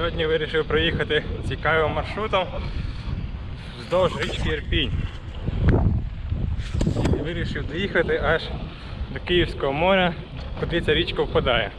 Сьогодні вирішив проїхати цікавим маршрутом вздовж річки Ірпінь. І вирішив доїхати аж до Київського моря, куди ця річка впадає.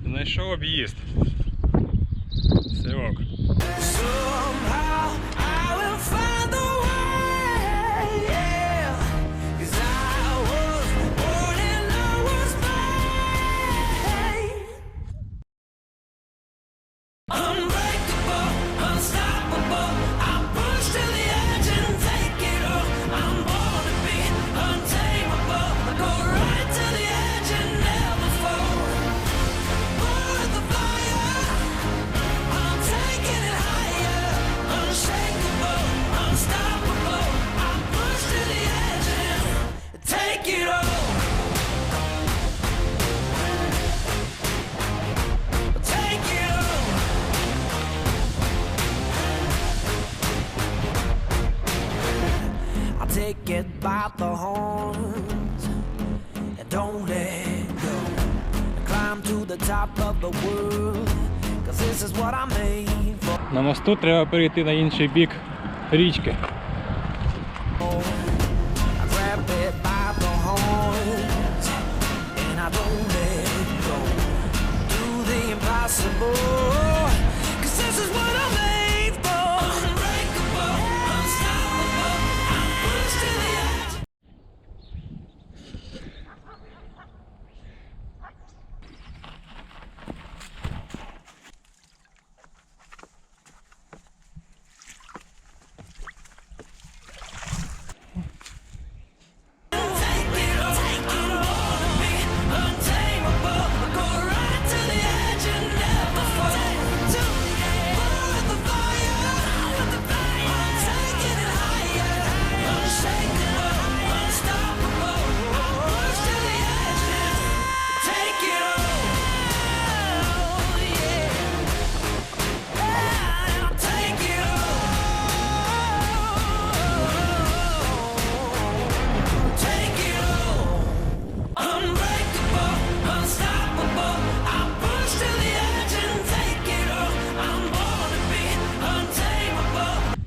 Знайшов об'їзд. Все ок. Take it by the horns and don't let go. Climb to the top of the world, 'cause this is what I'm made for. На мосту треба перейти на інший бік річки. I grab it by the horns and I don't let go. Do the impossible, 'cause this is what I'm made for. Unbreakable, unstoppable, I'm pushed to the edge.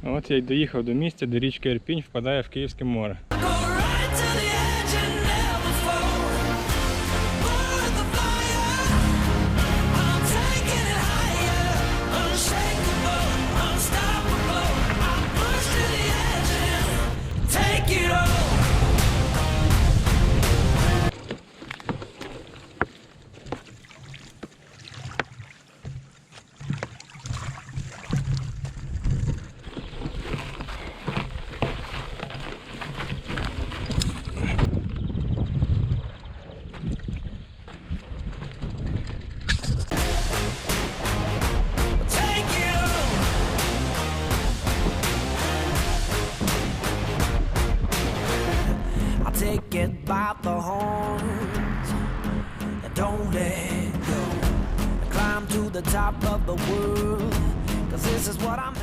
От я й доїхав до місця, де річка Ірпінь впадає в Київське море. Take it by the horns and don't let go. Climb to the top of the world, 'cause this is what I'm